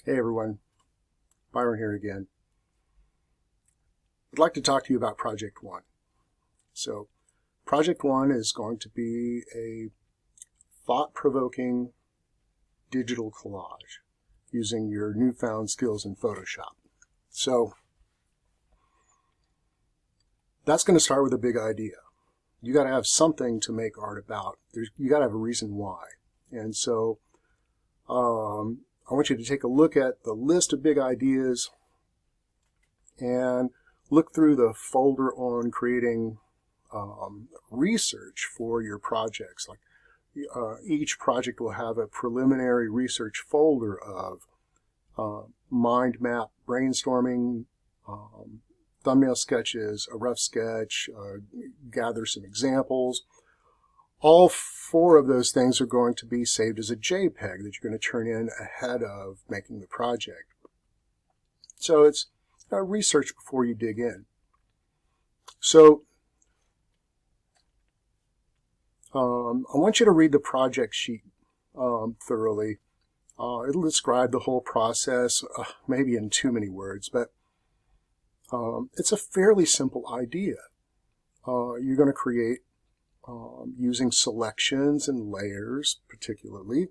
Hey everyone, Byron here again. I'd like to talk to you about Project One. So, Project One is going to be a thought-provoking digital collage using your newfound skills in Photoshop. So, that's going to start with a big idea. You got to have something to make art about. You got to have a reason why. And so, I want you to take a look at the list of big ideas and look through the folder on creating research for your projects. Like each project will have a preliminary research folder of mind map, brainstorming, thumbnail sketches, a rough sketch, gather some examples. All four of those things are going to be saved as a JPEG that you're going to turn in ahead of making the project. So it's research before you dig in. So I want you to read the project sheet thoroughly. It'll describe the whole process, maybe in too many words, but it's a fairly simple idea. You're going to create using selections and layers particularly,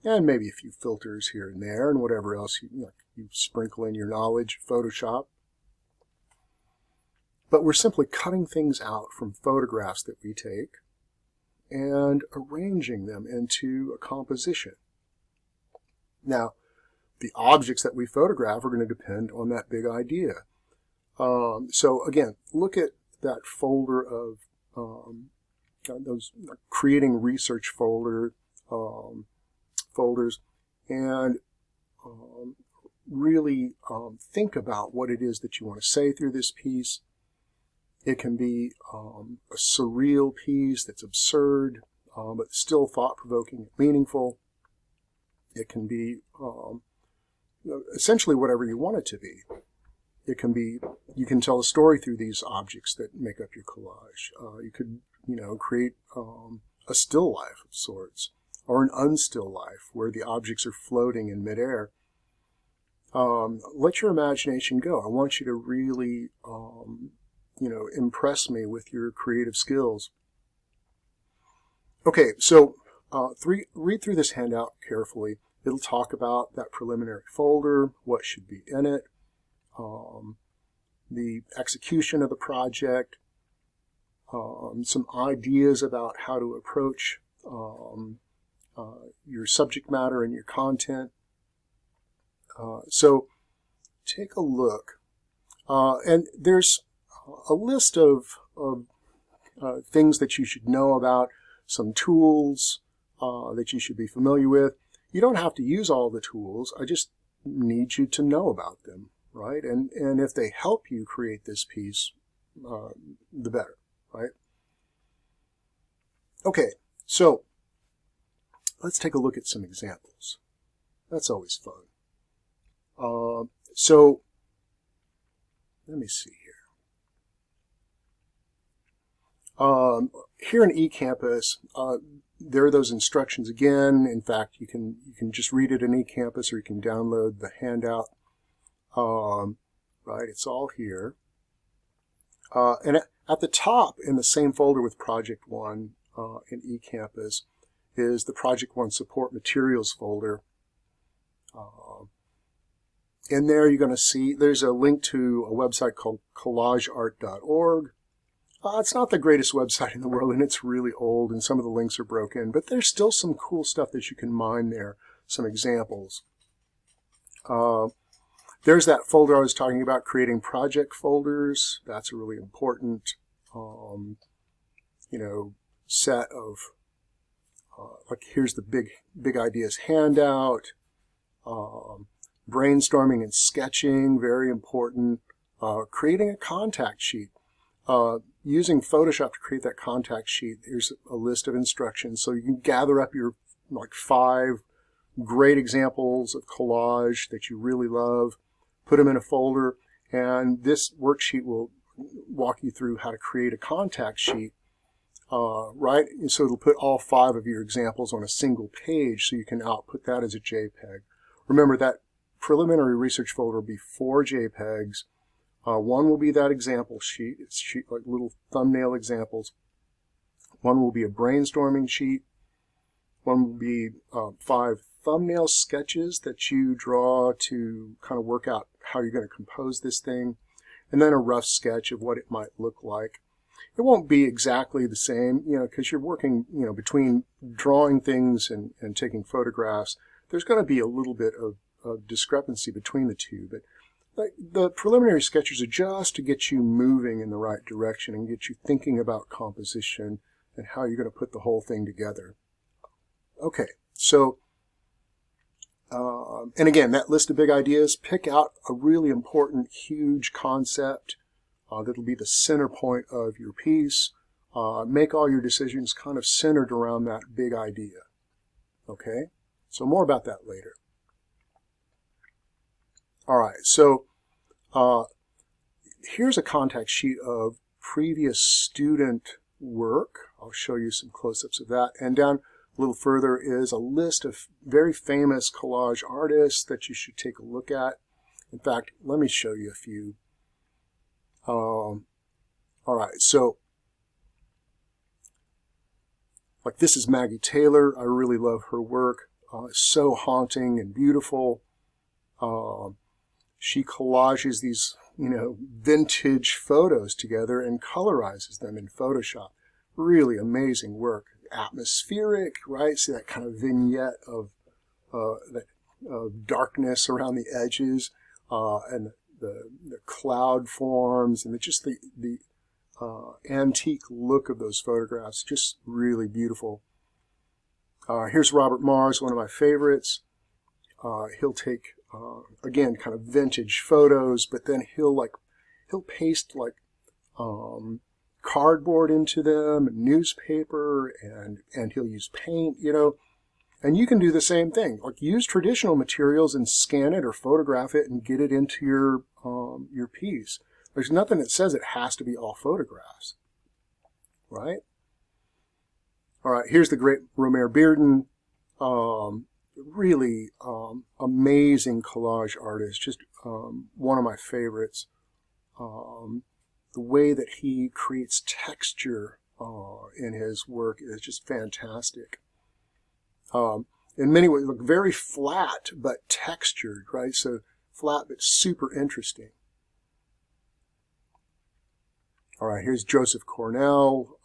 and maybe a few filters here and there and whatever else you sprinkle in your knowledge of Photoshop. But we're simply cutting things out from photographs that we take and arranging them into a composition. Now, the objects that we photograph are going to depend on that big idea. So again, look at that folder of those creating research folders and really think about what it is that you want to say through this piece. It can be a surreal piece that's absurd, but still thought-provoking and meaningful. It can be essentially whatever you want it to be. It can be, you can tell a story through these objects that make up your collage. You could, create a still life of sorts, or an unstill life where the objects are floating in midair. Let your imagination go. I want you to really, impress me with your creative skills. Okay, so read through this handout carefully. It'll talk about that preliminary folder, what should be in it, the execution of the project, some ideas about how to approach your subject matter and your content. So take a look. And there's a list of things that you should know about, some tools that you should be familiar with. You don't have to use all the tools. I just need you to know about them, right? And if they help you create this piece, the better, right? Okay, so let's take a look at some examples. That's always fun. So let me see here. Here in eCampus, there are those instructions again. In fact, you can just read it in eCampus, or you can download the handout. Right, it's all here. And at the top, in the same folder with Project One in eCampus, is the Project One Support Materials folder. In there, you're going to see there's a link to a website called collageart.org. It's not the greatest website in the world, and it's really old, and some of the links are broken, but there's still some cool stuff that you can mine there, some examples. There's that folder I was talking about, creating project folders. That's a really important, set of, like here's the big ideas handout, brainstorming and sketching, very important, creating a contact sheet. Using Photoshop to create that contact sheet, here's a list of instructions. So you can gather up your 5 great examples of collage that you really love, put them in a folder, and this worksheet will walk you through how to create a contact sheet, right? And so it'll put all 5 of your examples on a single page so you can output that as a JPEG. Remember that preliminary research folder will be 4 JPEGs. One will be that example sheet. It's like little thumbnail examples. One will be a brainstorming sheet. One will be 5 thumbnail sketches that you draw to kind of work out how you're going to compose this thing. And then a rough sketch of what it might look like. It won't be exactly the same, because you're working, between drawing things and taking photographs. There's going to be a little bit of discrepancy between the two, but the preliminary sketches are just to get you moving in the right direction and get you thinking about composition and how you're going to put the whole thing together. Okay, so, and again, that list of big ideas, pick out a really important, huge concept that'll be the center point of your piece. Make all your decisions kind of centered around that big idea. Okay, so more about that later. All right, so here's a contact sheet of previous student work. I'll show you some close-ups of that. And down a little further is a list of very famous collage artists that you should take a look at. In fact, let me show you a few. All right, so like this is Maggie Taylor. I really love her work. It's so haunting and beautiful. She collages these, vintage photos together and colorizes them in Photoshop. Really amazing work. Atmospheric, right? See that kind of vignette of darkness around the edges, and the cloud forms, and just the antique look of those photographs. Just really beautiful. Here's Robert Mars, one of my favorites. He'll take again, kind of vintage photos, but then he'll paste cardboard into them, newspaper, and he'll use paint, and you can do the same thing. Like use traditional materials and scan it or photograph it and get it into your piece. There's nothing that says it has to be all photographs, right? All right, here's the great Romare Bearden. Really amazing collage artist, just one of my favorites. The way that he creates texture in his work is just fantastic. In many ways, look very flat but textured, right? So flat but super interesting. All right, here's Joseph Cornell,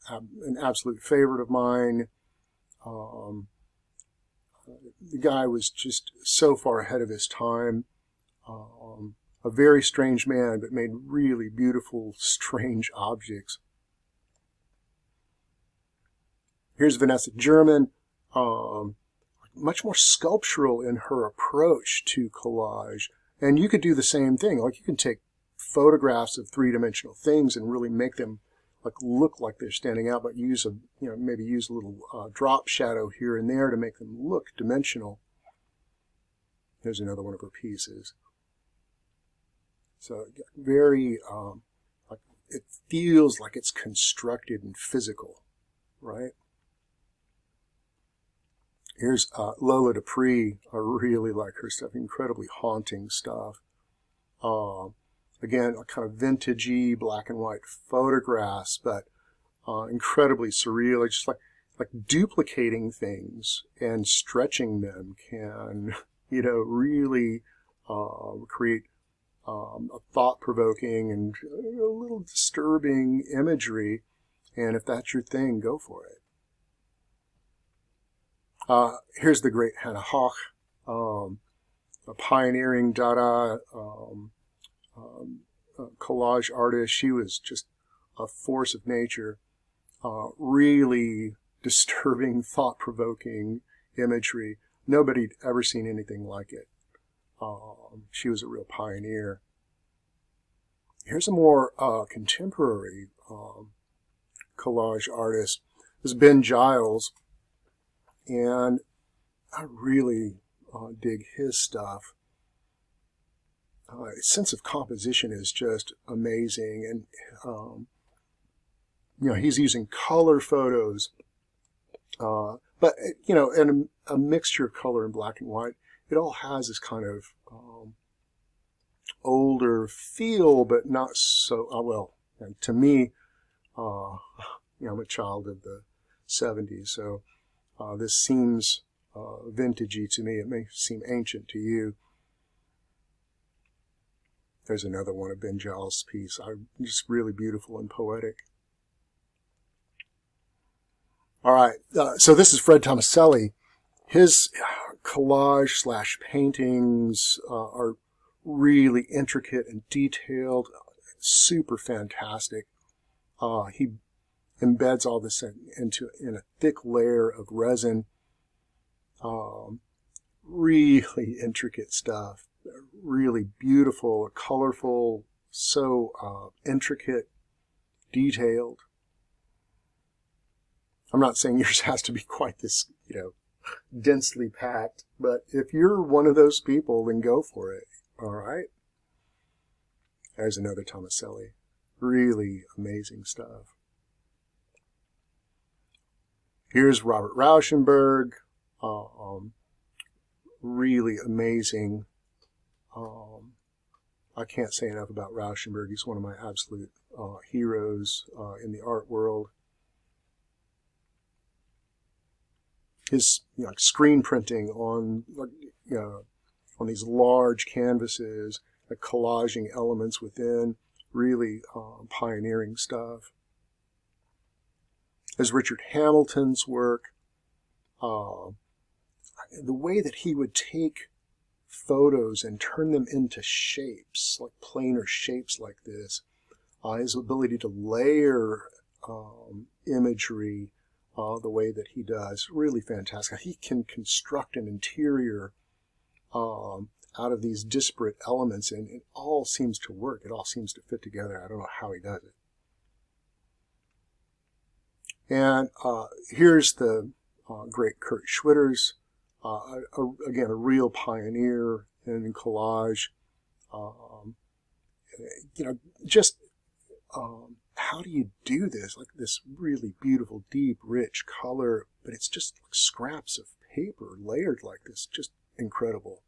an absolute favorite of mine. The guy was just so far ahead of his time. A very strange man, but made really beautiful, strange objects. Here's Vanessa German, much more sculptural in her approach to collage. And you could do the same thing. Like you can take photographs of three-dimensional things and really make them look like they're standing out, but use maybe use a little drop shadow here and there to make them look dimensional. Here's another one of her pieces. So very, it feels like it's constructed and physical, right? Here's Lola Dupree. I really like her stuff. Incredibly haunting stuff. Again, kind of vintagey black and white photographs, but incredibly surreal. It's just like duplicating things and stretching them can, really create a thought-provoking and a little disturbing imagery. And if that's your thing, go for it. Here's the great Hannah Hoch, a pioneering Dada collage artist. She was just a force of nature. Really disturbing, thought-provoking imagery. Nobody'd ever seen anything like it. She was a real pioneer. Here's a more contemporary collage artist. This is Ben Giles, and I really dig his stuff. His sense of composition is just amazing, and he's using color photos But, you know, and a mixture of color and black and white, it all has this kind of older feel, but not so, well, and to me, you know, I'm a child of the 70s, so this seems vintagey to me. It may seem ancient to you. There's another one of Ben Giles' piece. Just really beautiful and poetic. All right, so this is Fred Tomaselli. His collage / paintings are really intricate and detailed, super fantastic. He embeds all this in a thick layer of resin. Really intricate stuff, really beautiful, colorful, so intricate, detailed. I'm not saying yours has to be quite this, you know, densely packed, but if you're one of those people, then go for it. All right. There's another Tomaselli. Really amazing stuff. Here's Robert Rauschenberg. Really amazing. I can't say enough about Rauschenberg. He's one of my absolute heroes in the art world. His screen printing on on these large canvases, the collaging elements within, really pioneering stuff. There's Richard Hamilton's work. The way that he would take photos and turn them into shapes, like planar shapes like this, his ability to layer imagery the way that he does, really fantastic. He can construct an interior out of these disparate elements, and it all seems to work. It all seems to fit together. I don't know how he does it. And here's the great Kurt Schwitters, again, a real pioneer in collage. Just how do you do this? Like this really beautiful, deep, rich color, but it's just like scraps of paper layered like this. Just incredible.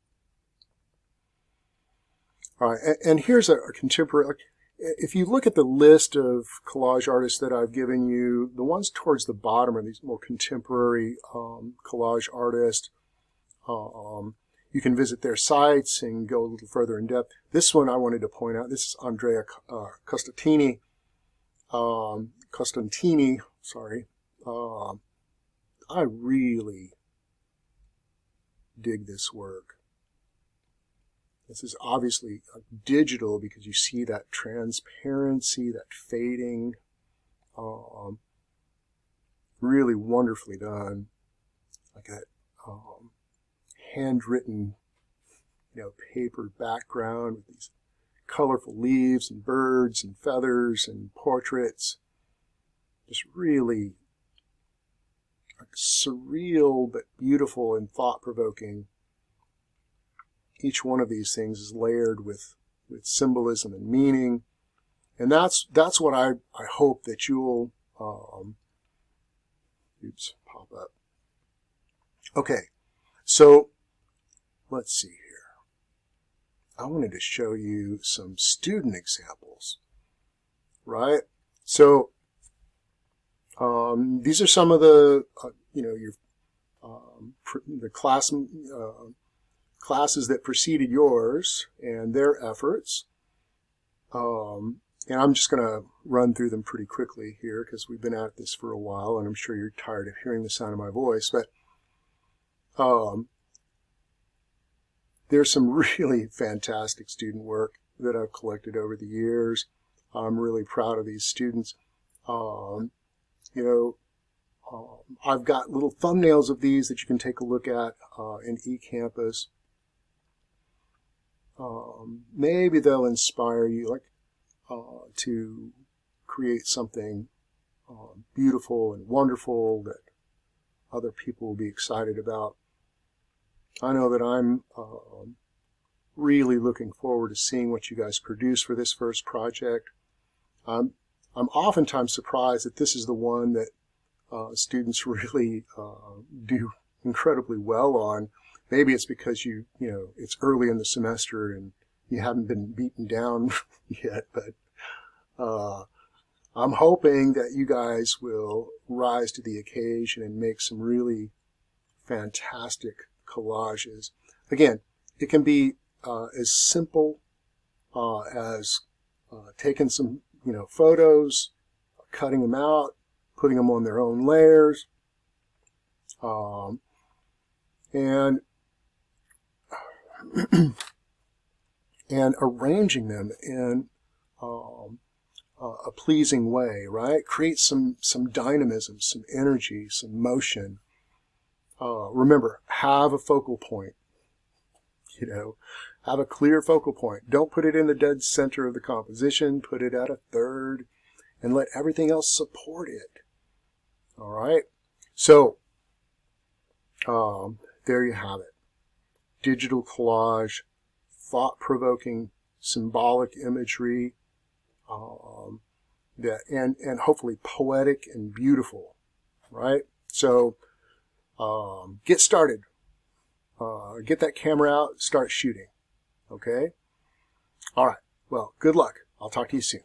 All right, and here's a contemporary. If you look at the list of collage artists that I've given you, the ones towards the bottom are these more contemporary collage artists. You can visit their sites and go a little further in depth. This one I wanted to point out. This is Andrea Costantini. I really dig this work. This is obviously digital because you see that transparency, that fading. Really wonderfully done. Like that handwritten, paper background with these colorful leaves and birds and feathers and portraits. Just really surreal but beautiful and thought-provoking. Each one of these things is layered with symbolism and meaning, and that's what I hope that you'll pop up. Okay, so let's see here. I wanted to show you some student examples, right? So these are some of the the classes that preceded yours and their efforts. And I'm just going to run through them pretty quickly here because we've been at this for a while and I'm sure you're tired of hearing the sound of my voice. But there's some really fantastic student work that I've collected over the years. I'm really proud of these students. I've got little thumbnails of these that you can take a look at in eCampus. Maybe they'll inspire you to create something beautiful and wonderful that other people will be excited about. I know that I'm really looking forward to seeing what you guys produce for this first project. I'm oftentimes surprised that this is the one that students really do incredibly well on. Maybe it's because you know, it's early in the semester and you haven't been beaten down yet, but I'm hoping that you guys will rise to the occasion and make some really fantastic collages. Again, it can be as simple as taking some, you know, photos, cutting them out, putting them on their own layers, and and arranging them in a pleasing way, right? Create some dynamism, some energy, some motion. Remember, have a focal point. You know, have a clear focal point. Don't put it in the dead center of the composition. Put it at a third and let everything else support it. All right? So, there you have it. Digital collage, thought-provoking, symbolic imagery, and hopefully poetic and beautiful, right? So, get started. Get that camera out, start shooting. Okay? All right. Well, good luck. I'll talk to you soon.